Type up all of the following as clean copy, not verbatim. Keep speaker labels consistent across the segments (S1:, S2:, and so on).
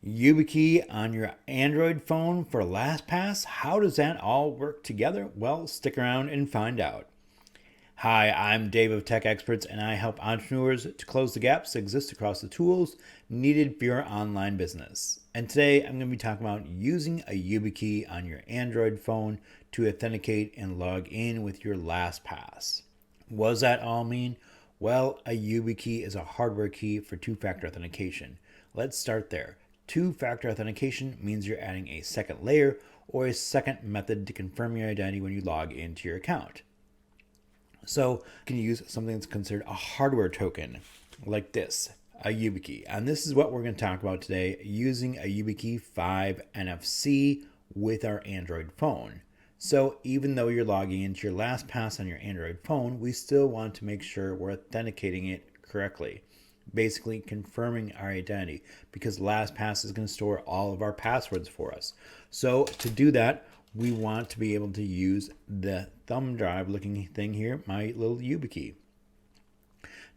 S1: YubiKey on your Android phone for LastPass? How does that all work together? Well, stick around and find out. Hi, I'm Dave of Tech Experts, and I help entrepreneurs to close the gaps that exist across the tools needed for your online business. And today I'm going to be talking about using a YubiKey on your Android phone to authenticate and log in with your LastPass. What does that all mean? Well, a YubiKey is a hardware key for two-factor authentication. Let's start there. Two-factor authentication means you're adding a second layer or a second method to confirm your identity when you log into your account. So you can use something that's considered a hardware token like this, a YubiKey. And this is what we're going to talk about today, using a YubiKey 5 NFC with our Android phone. So even though you're logging into your LastPass on your Android phone, we still want to make sure we're authenticating it correctly. Basically confirming our identity, because LastPass is going to store all of our passwords for us. So to do that, we want to be able to use the thumb drive looking thing here, my little YubiKey.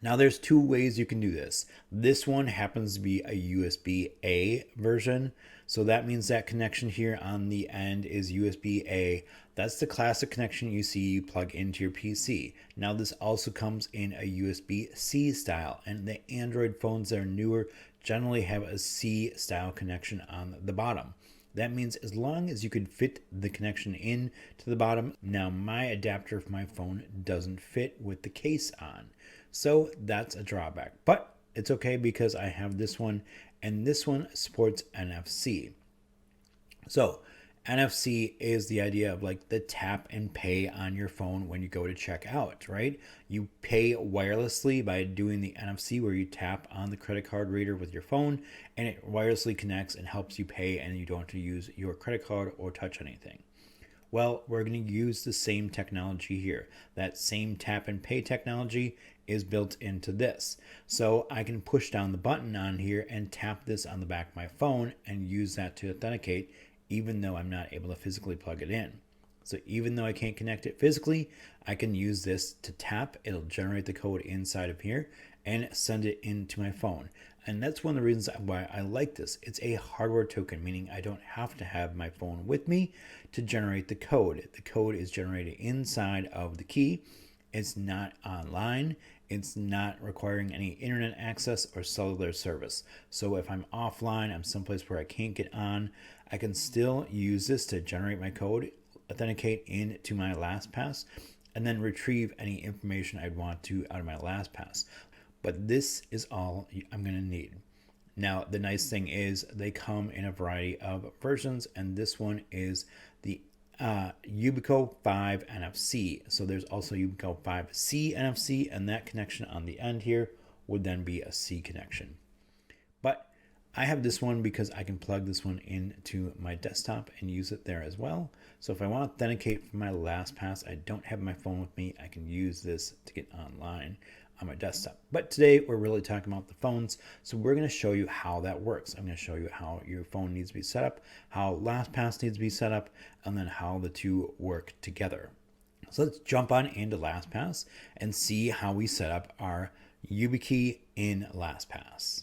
S1: Now there's two ways you can do this. This one happens to be a USB-A version. So that means that connection here on the end is USB-A. That's the classic connection you see you plug into your PC. Now this also comes in a USB-C style, and the Android phones that are newer generally have a C style connection on the bottom. That means as long as you could fit the connection in to the bottom. Now my adapter for my phone doesn't fit with the case on. So that's a drawback, but it's okay because I have this one, and this one supports NFC. So NFC is the idea of like the tap and pay on your phone when you go to check out, right? You pay wirelessly by doing the NFC, where you tap on the credit card reader with your phone and it wirelessly connects and helps you pay, and you don't have to use your credit card or touch anything. Well, we're going to use the same technology here. That same tap and pay technology is built into this. So I can push down the button on here and tap this on the back of my phone and use that to authenticate, even though I'm not able to physically plug it in. So even though I can't connect it physically, I can use this to tap. It'll generate the code inside of here and send it into my phone. And that's one of the reasons why I like this. It's a hardware token, meaning I don't have to have my phone with me to generate the code. The code is generated inside of the key. It's not online. It's not requiring any internet access or cellular service. So if I'm offline, I'm someplace where I can't get on, I can still use this to generate my code, authenticate into my LastPass, and then retrieve any information I'd want to out of my LastPass. But this is all I'm going to need. Now, the nice thing is they come in a variety of versions, and this one is the YubiKey 5 NFC. So there's also YubiKey 5C NFC, and that connection on the end here would then be a C connection. But I have this one because I can plug this one into my desktop and use it there as well. So if I want to authenticate from my LastPass, I don't have my phone with me, I can use this to get online on my desktop. But today we're really talking about the phones, so we're going to show you how that works. I'm going to show you how your phone needs to be set up, how LastPass needs to be set up, and then how the two work together. So let's jump on into LastPass and see how we set up our YubiKey in LastPass.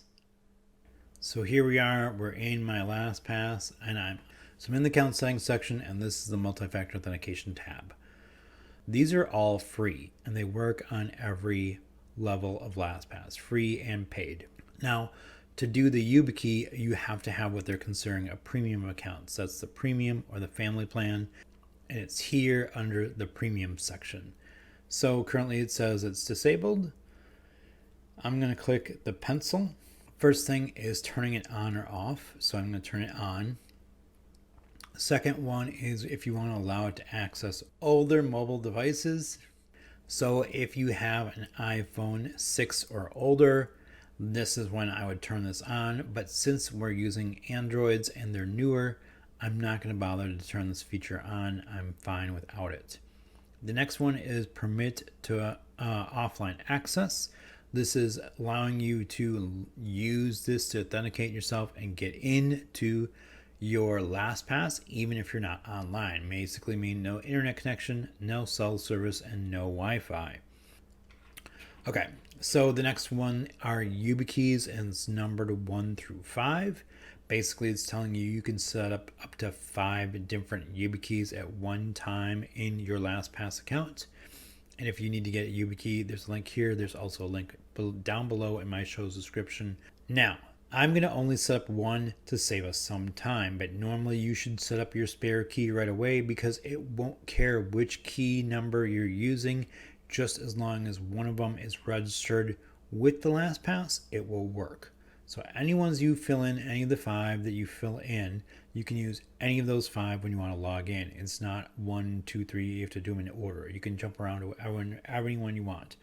S1: So here we are, we're in my LastPass, and I'm in the account settings section, and this is the multi-factor authentication tab. These are all free, and they work on every level of LastPass, free and paid. Now, to do the YubiKey, you have to have what they're considering a premium account. So that's the premium or the family plan, and it's here under the premium section. So currently it says it's disabled. I'm going to click the pencil. First thing is turning it on or off. So I'm going to turn it on. Second one is if you want to allow it to access older mobile devices. So if you have an iPhone 6 or older, this is when I would turn this on. But since we're using Androids and they're newer, I'm not going to bother to turn this feature on. I'm fine without it. The next one is permit to offline access. This is allowing you to use this to authenticate yourself and get into your LastPass, even if you're not online. Basically mean no internet connection, no cell service, and no Wi-Fi. Okay, so the next one are YubiKeys, and it's numbered 1 through 5. Basically, it's telling you you can set up to 5 different YubiKeys at one time in your LastPass account. And if you need to get a YubiKey, there's a link here. There's also a link down below in my show's description. Now, I'm going to only set up one to save us some time, but normally you should set up your spare key right away because it won't care which key number you're using. Just as long as one of them is registered with the LastPass, it will work. So any ones you fill in, any of the 5 that you fill in, you can use any of those 5 when you want to log in. It's not 1, 2, 3, you have to do them in order. You can jump around to everyone you want.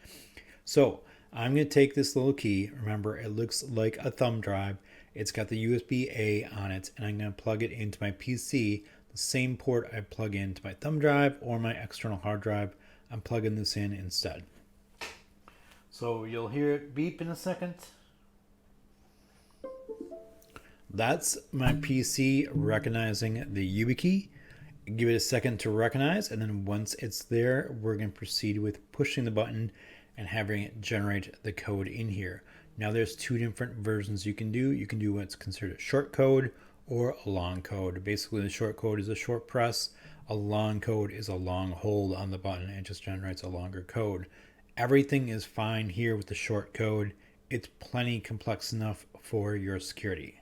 S1: So I'm going to take this little key. Remember, it looks like a thumb drive. It's got the USB-A on it, and I'm going to plug it into my PC, the same port I plug into my thumb drive or my external hard drive. I'm plugging this in instead. So you'll hear it beep in a second. That's my PC recognizing the YubiKey. Give it a second to recognize, and then once it's there, we're going to proceed with pushing the button and having it generate the code in here. Now there's 2 different versions you can do. You can do what's considered a short code or a long code. Basically, the short code is a short press. A long code is a long hold on the button. It just generates a longer code. Everything is fine here with the short code. It's plenty complex enough for your security.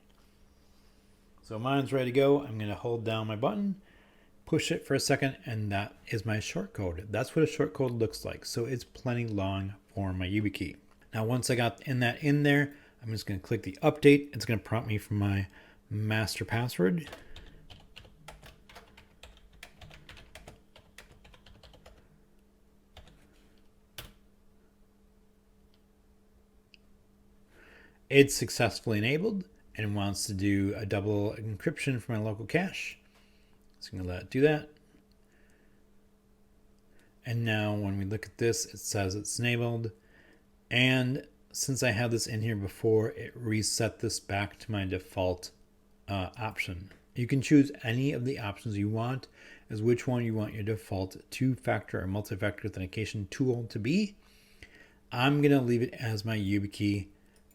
S1: So mine's ready to go. I'm going to hold down my button, push it for a second, and that is my short code. That's what a short code looks like. So it's plenty long for my YubiKey. Now, once I got in there, I'm just going to click the update. It's going to prompt me for my master password. It's successfully enabled and wants to do a double encryption for my local cache. So I'm going to let it do that. And now when we look at this, it says it's enabled. And since I had this in here before, it reset this back to my default option. You can choose any of the options you want as which one you want your default 2-factor or multi-factor authentication tool to be. I'm going to leave it as my YubiKey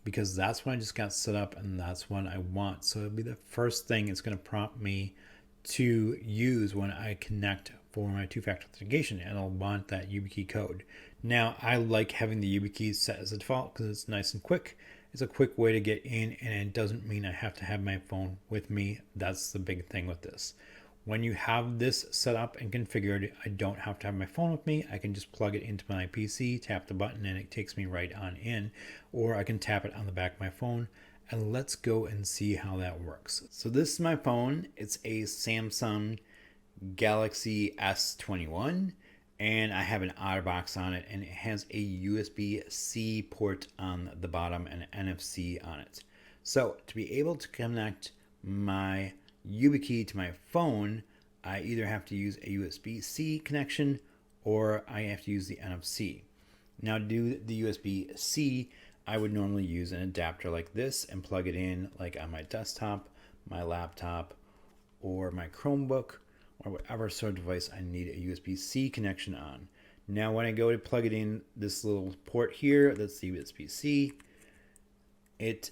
S1: because that's what I just got set up and that's what I want. So it'll be the first thing it's going to prompt me to use when I connect for my 2-factor authentication, and I'll want that YubiKey code. Now, I like having the YubiKey set as a default because it's nice and quick. It's a quick way to get in, and it doesn't mean I have to have my phone with me. That's the big thing with this. When you have this set up and configured, I don't have to have my phone with me. I can just plug it into my PC, tap the button, and it takes me right on in. Or I can tap it on the back of my phone. And let's go and see how that works. So this is my phone. It's a Samsung Galaxy S21. And I have an OtterBox on it. And it has a USB-C port on the bottom and an NFC on it. So to be able to connect my YubiKey to my phone, I either have to use a USB-C connection or I have to use the NFC. Now to do the USB-C, I would normally use an adapter like this and plug it in like on my desktop, my laptop, or my Chromebook, or whatever sort of device I need a USB-C connection on. Now when I go to plug it in this little port here, that's the USB-C, it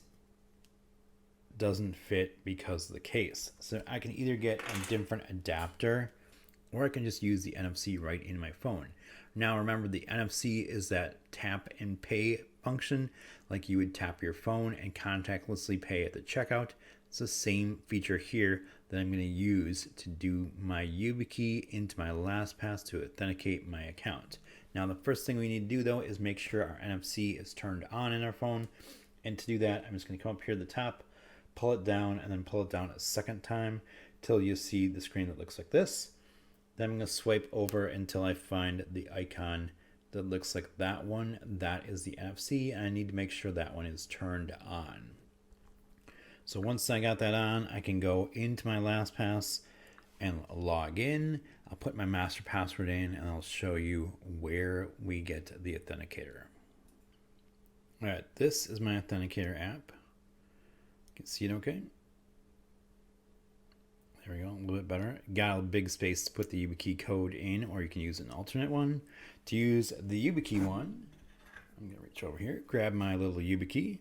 S1: doesn't fit because of the case. So I can either get a different adapter or I can just use the NFC right in my phone. Now remember, the NFC is that tap and pay function, like you would tap your phone and contactlessly pay at the checkout. It's the same feature here that I'm going to use to do my YubiKey into my LastPass to authenticate my account. Now the first thing we need to do though is make sure our NFC is turned on in our phone. And to do that, I'm just going to come up here at the top, pull it down, and then pull it down a second time till you see the screen that looks like this. Then I'm going to swipe over until I find the icon that looks like that one. That is the NFC, and I need to make sure that one is turned on. So once I got that on, I can go into my LastPass and log in. I'll put my master password in, and I'll show you where we get the authenticator. All right, this is my authenticator app. You can see it okay. There we go, a little bit better. Got a big space to put the YubiKey code in, or you can use an alternate one. To use the YubiKey one, I'm going to reach over here, grab my little YubiKey.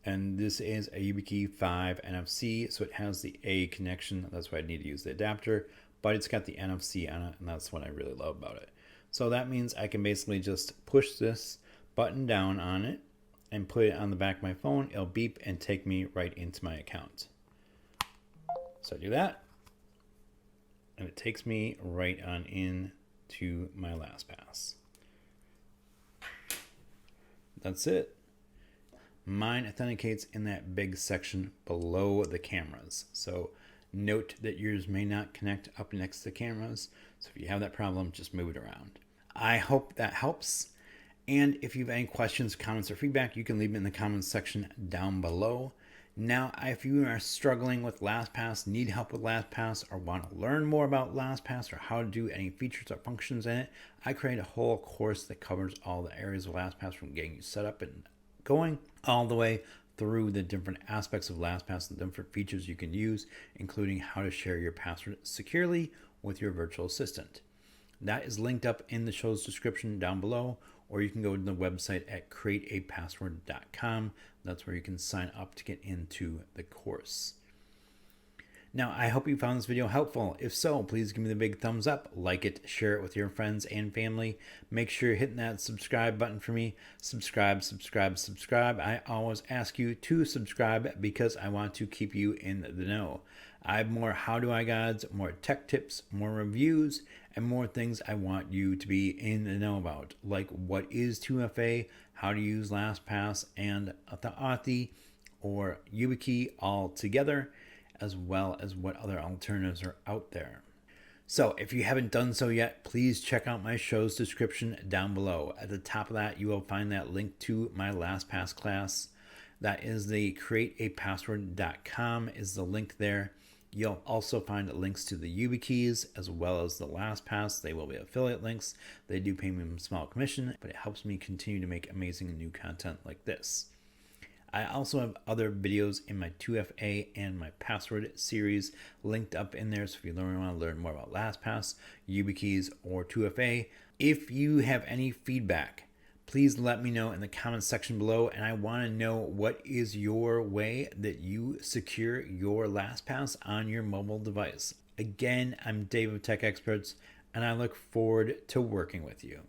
S1: And this is a YubiKey 5 NFC, so it has the A connection. That's why I need to use the adapter, but it's got the NFC on it, and that's what I really love about it. So that means I can basically just push this button down on it and put it on the back of my phone. It'll beep and take me right into my account. So I do that, and it takes me right on in to my LastPass. That's it. Mine authenticates in that big section below the cameras. So note that yours may not connect up next to the cameras. So if you have that problem, just move it around. I hope that helps. And if you have any questions, comments, or feedback, you can leave it in the comments section down below. Now, if you are struggling with LastPass, need help with LastPass, or want to learn more about LastPass or how to do any features or functions in it, I create a whole course that covers all the areas of LastPass, from getting you set up and going all the way through the different aspects of LastPass and different features you can use, including how to share your password securely with your virtual assistant. That is linked up in the show's description down below, or you can go to the website at createapassword.com. That's where you can sign up to get into the course. Now, I hope you found this video helpful. If so, please give me the big thumbs up, like it, share it with your friends and family. Make sure you're hitting that subscribe button for me. Subscribe, subscribe, subscribe. I always ask you to subscribe because I want to keep you in the know. I have more how-to guides, more tech tips, more reviews, and more things I want you to be in the know about, like what is 2FA, how to use LastPass and Authenticate or YubiKey all together, as well as what other alternatives are out there. So if you haven't done so yet, please check out my show's description down below. At the top of that, you will find that link to my LastPass class. That is the createapassword.com is the link there. You'll also find links to the YubiKeys as well as the LastPass. They will be affiliate links. They do pay me a small commission, but it helps me continue to make amazing and new content like this. I also have other videos in my 2FA and my password series linked up in there. So if you want to learn more about LastPass, YubiKeys, or 2FA, if you have any feedback, please let me know in the comments section below. And I want to know, what is your way that you secure your LastPass on your mobile device? Again, I'm Dave of Tech Experts, and I look forward to working with you.